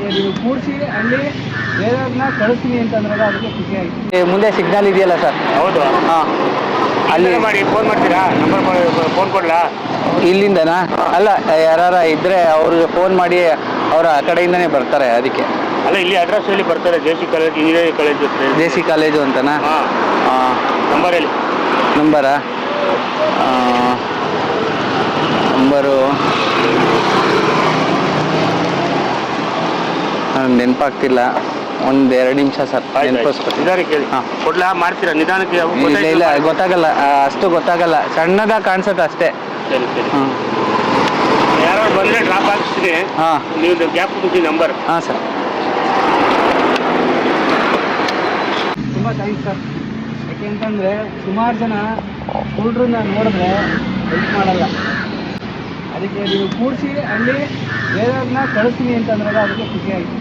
ಅದಕ್ಕೆ ನೀವು ಕೂರಿಸಿ ಅಲ್ಲಿ ಬೇರೆಯವ್ರನ್ನ ಕಳಿಸ್ತೀನಿ ಅಂತಂದ್ರಲ್ಲ, ಅದಕ್ಕೆ ಖುಷಿ ಆಯಿತು. ಮುಂದೆ ಸಿಗ್ನಲ್ ಇದೆಯಲ್ಲ ಸರ್? ಹೌದು. ಹಾಂ, ಅಲ್ಲಿ ಮಾಡಿ ಫೋನ್ ಮಾಡ್ತೀರಾ? ನಂಬರ್ ಫೋನ್ ಕೊಡ್ಲಾ? ಇಲ್ಲಿಂದನಾ? ಅಲ್ಲ, ಯಾರು ಇದ್ದರೆ ಅವ್ರಿಗೆ ಫೋನ್ ಮಾಡಿ ಅವರ ಆ ಕಡೆಯಿಂದನೇ ಬರ್ತಾರೆ. ಅದಕ್ಕೆ ಅಲ್ಲ, ಇಲ್ಲಿ ಅಡ್ರೆಸ್ ಹೇಳಿ ಬರ್ತಾರೆ. JC college, engineering college. JC college ಅಂತನಾ? ಹಾಂ. ನಂಬರ್ ಹೇಳಿ. ನಂಬರು ನೆನಪಾಗ್ತಿಲ್ಲ. 1-2 ನಿಮಿಷ ಸರ್, ನೆನಪಿಸ್ಕೊಡ್ತೀನಿ. ನಿಧಾನಕ್ಕೆ ಕೇಳಿ. ಹಾಂ, ಕೊಡ್ಲಾ? ಮಾಡ್ತೀರಾ ನಿಧಾನಕ್ಕೆ? ಇಲ್ಲ, ಗೊತ್ತಾಗಲ್ಲ, ಅಷ್ಟು ಗೊತ್ತಾಗಲ್ಲ, ಸಣ್ಣದಾಗಿ ಕಾಣಿಸುತ್ತೆ ಅಷ್ಟೇ. ಸರಿ ಸರಿ. ಹಾಂ, ಯಾರು ಬಂದರೆ ಡ್ರಾಪ್ ಹಾಕಿಸ್ತೀನಿ. ಹಾಂ, ನೀವು ಗ್ಯಾಪ್ ಕೊಡ್ತೀನಿ ನಂಬರ್. ಹಾಂ ಸರ್. ತುಂಬ ಥ್ಯಾಂಕ್ಸ್ ಸರ್. ಯಾಕೆಂತಂದರೆ ಸುಮಾರು ಜನ ಹುಡುಗರನ್ನ ನೋಡಿದ್ರೆ ಹೆಲ್ಪ್ ಮಾಡಲ್ಲ. ಅದಕ್ಕೆ ನೀವು ಕೂರಿಸಿ ಅಲ್ಲಿ ಬೇರೆಯವ್ರನ್ನ ಕಳಿಸ್ತೀನಿ ಅಂತಂದ್ರಲ್ಲ, ಅದಕ್ಕೆ ಖುಷಿ ಆಯಿತು.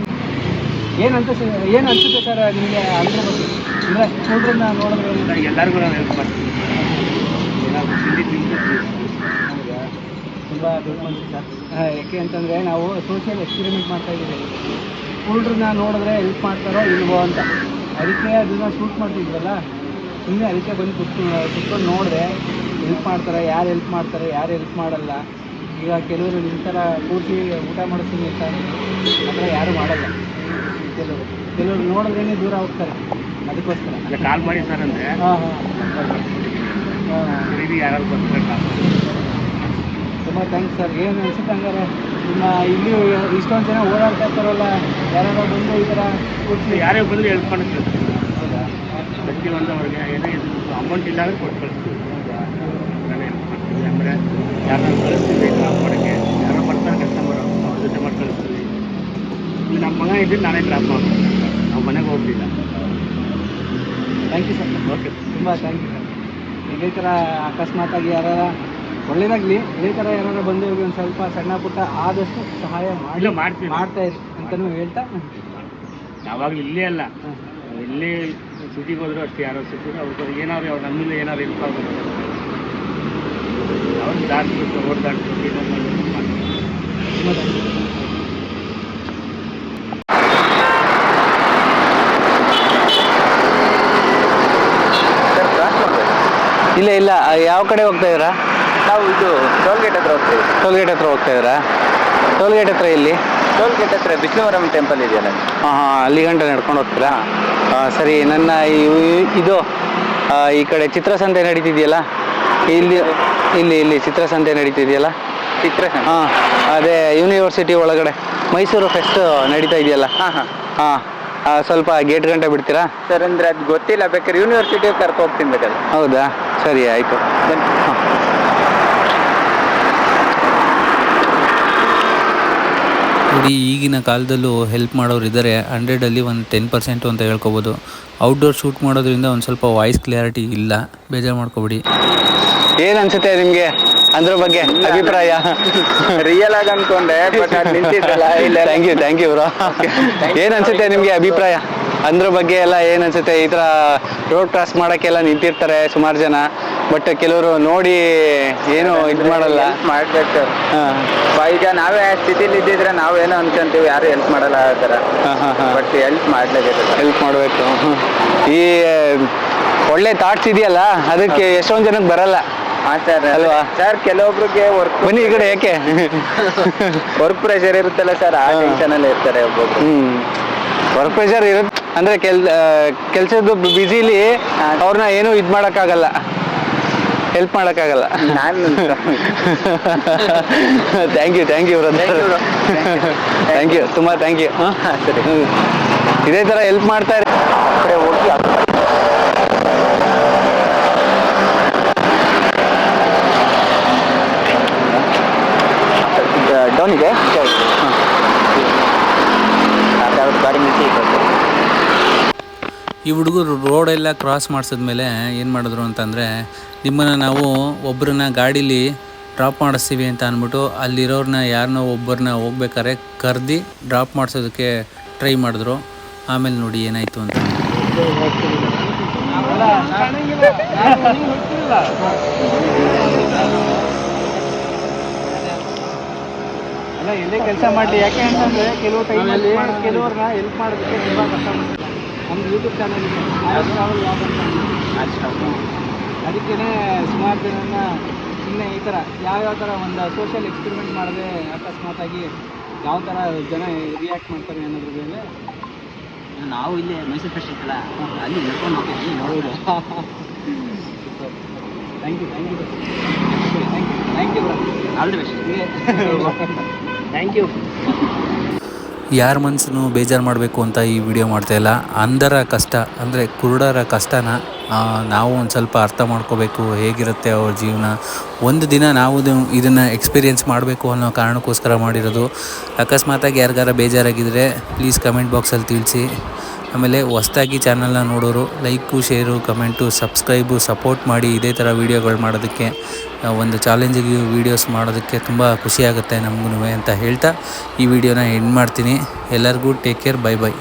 ಏನು ಅನಿಸುತ್ತೆ ಸರ್ ನಿಮಗೆ ಅದ್ರ ಬಗ್ಗೆ? ಅಂದರೆ ಹುಡುಗರನ್ನ ನೋಡಿದ್ರೆ ಎಲ್ಲರಿಗೂ ನಾವು ಹೆಲ್ಪ್ ಮಾಡ್ತೀವಿ. ಏನಾದರೂ ತಿಂಡಿ ತಿಂದು ತುಂಬ ದೊಡ್ಡ ಮನಸ್ಸು ಸರ್. ಯಾಕೆ ಅಂತಂದರೆ ನಾವು ಸೋಷಿಯಲ್ ಎಕ್ಸ್ಪೆರಿಮೆಂಟ್ ಮಾಡ್ತಾಯಿದ್ದೀವಿ. ಹುಡುಗರನ್ನ ನೋಡಿದ್ರೆ ಹೆಲ್ಪ್ ಮಾಡ್ತಾರೋ ಇಲ್ವೋ ಅಂತ, ಅದಕ್ಕೆ ಅದನ್ನು ಶೂಟ್ ಮಾಡ್ತಿದ್ವಲ್ಲ. ಸುಮ್ಮನೆ ಅದಕ್ಕೆ ಬಂದು ಕುತ್ಕೊಂಡು ನೋಡಿದ್ರೆ ಹೆಲ್ಪ್ ಮಾಡ್ತಾರೆ, ಯಾರು ಹೆಲ್ಪ್ ಮಾಡ್ತಾರೆ, ಯಾರು ಹೆಲ್ಪ್ ಮಾಡಲ್ಲ. ಈಗ ಕೆಲವರು ನಿಮ್ಮ ಥರ ಕೂರಿಸಿ ಊಟ ಮಾಡಿಸ್ತೀನಿ ಅಂತ ಆದರೆ ಯಾರೂ ಮಾಡಲ್ಲ. ಕೆಲವರು ನೋಡಿದ್ರೇ ದೂರ ಹೋಗ್ತಾರೆ. ಅದಕ್ಕೋಸ್ಕರ ಕಾಲ್ ಮಾಡಿ ಸರ್ ಅಂದರೆ ಯಾರು ಬರ್ತಾರೆ ಕಾಲ್ ಮಾಡಿ. ತುಂಬ ಥ್ಯಾಂಕ್ಸ್ ಸರ್. ಏನು ಅನಿಸುತ್ತೆ ಹಂಗಾರೆ ನಿಮ್ಮ ಇಲ್ಲಿ ಇಷ್ಟೊಂದು ಜನ ಓಡಾಡ್ತಾ ಇರ್ತಾರಲ್ಲ, ಯಾರು ಬಂದು ಈ ಥರ ಕೂರಿಸಿ ಯಾರೇ ಬಂದರೂ ಹೆಲ್ಪ್ ಮಾಡ್ತೀವಿ. ಹೌದಾ? ಪ್ರತಿಯೊಂದು ಅವ್ರಿಗೆ ಏನೇ ಅಮೌಂಟ್ ಇಲ್ಲ ಅಂದರೆ ಕೊಟ್ಟು ಕಳಿಸ್ತೀವಿ. ನಾನೇ ಹೆಲ್ಪ್ ಮಾಡ್ತೀವಿ. ಅಂದರೆ ಯಾರನ್ನ ಕಳಿಸ್ತೀವಿ ಡ್ರಾಪ್ ಮಾಡೋಕ್ಕೆ, ಯಾರೋ ಬರ್ತಾರೆ ಕಸ್ಟಮರು, ಅವ್ರ ಜೊತೆ ಮಾಡಿ ಕಳಿಸ್ತೀವಿ. ಇಲ್ಲಿ ನಮ್ಮ ಮಗ ಇದ್ದರೆ ನಾನೇ ಡ್ರಾಪ್ ಮಾಡ್ತೀನಿ. ನಾವು ಮನೆಗೆ ಹೋಗ್ತಿಲ್ಲ. Thank you sir. ಓಕೆ, ತುಂಬ ಥ್ಯಾಂಕ್ ಯು ಸರ್. ಇದೇ ಥರ ಅಕಸ್ಮಾತಾಗಿ ಯಾರು ಒಳ್ಳೇದಾಗಲಿ, ಇದೇ ಥರ ಯಾರು ಬಂದು ಒಂದು ಸ್ವಲ್ಪ ಸಣ್ಣ ಪುಟ್ಟ ಆದಷ್ಟು ಸಹಾಯ ಮಾಡ್ತಾ ಇರಿ ಅಂತಲೂ ಹೇಳ್ತಾ, ಯಾವಾಗಲೂ ಇಲ್ಲೇ ಅಲ್ಲ, ಇಲ್ಲೇ ಸಿಟಿಗೆ ಹೋದ್ರು ಅಷ್ಟೇ. ಯಾರೋ ಸಿಕ್ಕಿದ್ರು ಅವ್ರಿಗೆ ಏನಾದ್ರು ಅವ್ರು ನಮ್ಮಿಂದ ಏನಾದ್ರು ಹೆಲ್ಪ್ ಆಗೋದು ಅವ್ರಿಗೆ ದಾಟಿಸ್ಬೇಕು, ರೋಡ್ ದಾಟಿಸ್ಬೇಕು, ಇನ್ನೊಂದು ಮಾಡ್ತೀವಿ. ತುಂಬ ಥ್ಯಾಂಕ್ ಯು. ಇಲ್ಲ, ಯಾವ ಕಡೆ ಹೋಗ್ತಾ ಇದ್ದೀರಾ? ನಾವು ಇದು ಟೋಲ್ಗೇಟ್ ಹತ್ರ ಹೋಗ್ತೀವಿ. ಟೋಲ್ಗೇಟ್ ಹತ್ರ ಹೋಗ್ತಾ ಇದ್ದೀರಾ? ಟೋಲ್ಗೇಟ್ ಹತ್ರ ಇಲ್ಲಿ? ಟೋಲ್ಗೇಟ್ ಹತ್ರ ವಿಷ್ಣುವರಂ ಟೆಂಪಲ್ ಇದೆಯಲ್ಲ. ಹಾಂ, ಅಲ್ಲಿ ಗಂಟೆ ನಡ್ಕೊಂಡು ಹೋಗ್ತೀರಾ? ಸರಿ. ನನ್ನ ಇದು ಈ ಕಡೆ ಚಿತ್ರಸಂತೆ ನಡೀತಿದೆಯಲ್ಲ, ಇಲ್ಲಿ ಚಿತ್ರಸಂತೆ ನಡೀತಿದೆಯಲ್ಲ. ಚಿತ್ರಸಂತೆ? ಹಾಂ, ಅದೇ ಯೂನಿವರ್ಸಿಟಿ ಒಳಗಡೆ ಮೈಸೂರು ಫೆಸ್ಟ್ ನಡೀತಾ ಇದೆಯಲ್ಲ. ಹಾಂ, ಸ್ವಲ್ಪ ಗೇಟ್ ಗಂಟೆ ಬಿಡ್ತೀರಾ ಸರ್? ಅಂದರೆ ಅದು ಗೊತ್ತಿಲ್ಲ, ಬೇಕಾದ್ರೆ ಯೂನಿವರ್ಸಿಟಿ ಕರ್ಕೊ ಹೋಗ್ತೀನಿ ಬೇಕಾದ್ರೆ. ಹೌದಾ? ಸರಿ, ಆಯಿತು. ಹಾಂ, ನೋಡಿ, ಈಗಿನ ಕಾಲದಲ್ಲೂ ಹೆಲ್ಪ್ ಮಾಡೋರು ಇದ್ದಾರೆ. 100ಅಲ್ಲಿ ಒಂದು 10% ಅಂತ ಹೇಳ್ಕೊಬೋದು. ಔಟ್ಡೋರ್ ಶೂಟ್ ಮಾಡೋದ್ರಿಂದ ಒಂದು ಸ್ವಲ್ಪ ವಾಯ್ಸ್ ಕ್ಲಿಯಾರಿಟಿ ಇಲ್ಲ, ಬೇಜಾರು ಮಾಡ್ಕೊಬಿಡಿ. ಏನು ಅನಿಸುತ್ತೆ ನಿಮಗೆ ಅದ್ರ ಬಗ್ಗೆ ಅಭಿಪ್ರಾಯ? ರಿಯಲ್ ಆಗಿ ಅನ್ಕೊಂಡೆ, ಬಟ್ ಅದು ನಿಂತಿದ್ದಲ್ಲ. ಇಲ್ಲ, ಥ್ಯಾಂಕ್ ಯು ಬ್ರೋ. ಏನು ಅನಿಸುತ್ತೆ ನಿಮಗೆ ಅಭಿಪ್ರಾಯ ಅದ್ರ ಬಗ್ಗೆ ಎಲ್ಲ? ಏನು ಅನಿಸುತ್ತೆ? ಈ ಥರ ರೋಡ್ ಕ್ರಾಸ್ ಮಾಡೋಕ್ಕೆಲ್ಲ ನಿಂತಿರ್ತಾರೆ ಸುಮಾರು ಜನ, ಬಟ್ ಕೆಲವರು ನೋಡಿ ಏನು ಇದು ಮಾಡಲ್ಲ. ಮಾಡ್ಬೇಕು. ಹಾಂ, ಈಗ ನಾವೇ ಸ್ಥಿತಿಲಿ ಇದ್ದಿದ್ರೆ ನಾವೇನೋ ಅನ್ಕೊಂತೀವಿ, ಯಾರು ಹೆಲ್ಪ್ ಮಾಡಲ್ಲ ಆ ಥರ. ಬಟ್ ಹೆಲ್ಪ್ ಮಾಡಲೇಬೇಕು. ಹೆಲ್ಪ್ ಮಾಡಬೇಕು. ಈ ಒಳ್ಳೆ ಥಾಟ್ಸ್ ಇದೆಯಲ್ಲ, ಅದಕ್ಕೆ ಎಷ್ಟೊಂದು ಜನಕ್ಕೆ ಬರಲ್ಲ. ಹಾಂ ಸರ್. ಅಲ್ವಾ ಸರ್? ಕೆಲವೊಬ್ರಿಗೆ ಬನ್ನಿ ಈ ಕಡೆ. ಯಾಕೆ? ವರ್ಕ್ ಪ್ರೆಷರ್ ಇರುತ್ತಲ್ಲ ಸರ್, ಆ ಟೆನ್ಷನಲ್ಲಿ ಇರ್ತಾರೆ ಒಬ್ಬೊಬ್ರು. ವರ್ಕ್ ಪ್ರೆಷರ್ ಇರುತ್ತೆ ಅಂದರೆ ಕೆಲಸದ ಬ್ಯುಸಿಲಿ ಅವ್ರನ್ನ ಏನೂ ಇದು ಮಾಡೋಕ್ಕಾಗಲ್ಲ, ಹೆಲ್ಪ್ ಮಾಡೋಕ್ಕಾಗಲ್ಲ. Thank you brother. Thank you, ತುಂಬ ಥ್ಯಾಂಕ್ ಯು. ಸರಿ, ಇದೇ ಥರ ಹೆಲ್ಪ್ ಮಾಡ್ತಾ ಇರಿ. ಹೋಗಿ ಡೌನಿಗೆ ಗಾಡಿ ನಿಲ್ಲಿಸಿ. ಈ ಹುಡುಗರು ರೋಡೆಲ್ಲ ಕ್ರಾಸ್ ಮಾಡಿಸಿದ್ಮೇಲೆ ಏನು ಮಾಡಿದ್ರು ಅಂತಂದರೆ, ನಿಮ್ಮನ್ನು ನಾವು ಒಬ್ಬರನ್ನ ಗಾಡೀಲಿ ಡ್ರಾಪ್ ಮಾಡಿಸ್ತೀವಿ ಅಂತ ಅಂದ್ಬಿಟ್ಟು ಅಲ್ಲಿರೋರನ್ನ ಯಾರನ್ನೋ ಒಬ್ಬರನ್ನ ಹೋಗ್ಬೇಕಾದ್ರೆ ಕರೆದು ಡ್ರಾಪ್ ಮಾಡಿಸೋದಕ್ಕೆ ಟ್ರೈ ಮಾಡಿದ್ರು. ಆಮೇಲೆ ನೋಡಿ ಏನಾಯಿತು ಅಂತ. ಅಲ್ಲ ಎಲ್ಲೇ ಕೆಲಸ ಮಾಡಲಿ, ಯಾಕೆ ಅಂತಂದರೆ ಕೆಲವು ಟೈಮಲ್ಲಿ ಕೆಲವ್ರನ್ನ ಹೆಲ್ಪ್ ಮಾಡೋದಕ್ಕೆ ತುಂಬ ಕಷ್ಟ ಮಾಡ್ತಾರೆ. ನಮ್ದು ಯೂಟ್ಯೂಬ್ ಚಾನಲ್ ಇದೆ, ಆಯುಷ್ ಟ್ರಾವೆಲ್ ವ್ಲಾಗ್ ಅಂತ. ಅದಕ್ಕೇ ಸುಮಾರು ಜನನ ಸುಮ್ಮನೆ ಈ ಥರ ಯಾವ್ಯಾವ ಥರ ಒಂದು ಸೋಷಿಯಲ್ ಎಕ್ಸ್ಪೆರಿಮೆಂಟ್ ಮಾಡಿದ್ರೆ ಅಕಸ್ಮಾತಾಗಿ ಯಾವ ಥರ ಜನ ರಿಯಾಕ್ಟ್ ಮಾಡ್ತಾರೆ ಅನ್ನೋದ್ರ ಮೇಲೆ ನಾವು ಇಲ್ಲಿ ಮೈಸೂರು ಫೆಸ್ಟ್ ಇತ್ತಲ್ಲ, ಅಲ್ಲಿ ನಡ್ಕೊಂಡು ಹೋಗ್ತೀವಿ. ಹೌದು. Thank you all the best. Thank you. ಯಾರ ಮನಸ್ಸನ್ನು ಬೇಜಾರು ಮಾಡಬೇಕು ಅಂತ ಈ ವಿಡಿಯೋ ಮಾಡ್ತಾಯಿಲ್ಲ. ಅಂಧರ ಕಷ್ಟ ಅಂದರೆ ಕುರುಡರ ಕಷ್ಟನ ನಾವು ಒಂದು ಸ್ವಲ್ಪ ಅರ್ಥ ಮಾಡ್ಕೋಬೇಕು, ಹೇಗಿರುತ್ತೆ ಅವ್ರ ಜೀವನ. ಒಂದು ದಿನ ನಾವು ಇದನ್ನು ಎಕ್ಸ್ಪೀರಿಯೆನ್ಸ್ ಮಾಡಬೇಕು ಅನ್ನೋ ಕಾರಣಕ್ಕೋಸ್ಕರ ಮಾಡಿರೋದು. ಅಕಸ್ಮಾತಾಗಿ ಯಾರಿಗಾರ ಬೇಜಾರಾಗಿದ್ದರೆ ಪ್ಲೀಸ್ ಕಮೆಂಟ್ ಬಾಕ್ಸಲ್ಲಿ ತಿಳಿಸಿ. ಆಮೇಲೆ ಹೊಸ್ದಾಗಿ ಚಾನಲ್ನ ನೋಡೋರು like, share, comment, subscribe, support ಮಾಡಿ. ಇದೇ ಥರ ವೀಡಿಯೋಗಳು ಮಾಡೋದಕ್ಕೆ, ಒಂದು ಚಾಲೆಂಜಿಗೆ ವೀಡಿಯೋಸ್ ಮಾಡೋದಕ್ಕೆ ತುಂಬ ಖುಷಿಯಾಗುತ್ತೆ ನಮಗೂ ಅಂತ ಹೇಳ್ತಾ ಈ ವಿಡಿಯೋನ ಎಂಡ್ ಮಾಡ್ತೀನಿ. ಎಲ್ಲರಿಗೂ ಟೇಕ್ ಕೇರ್, ಬೈ ಬೈ.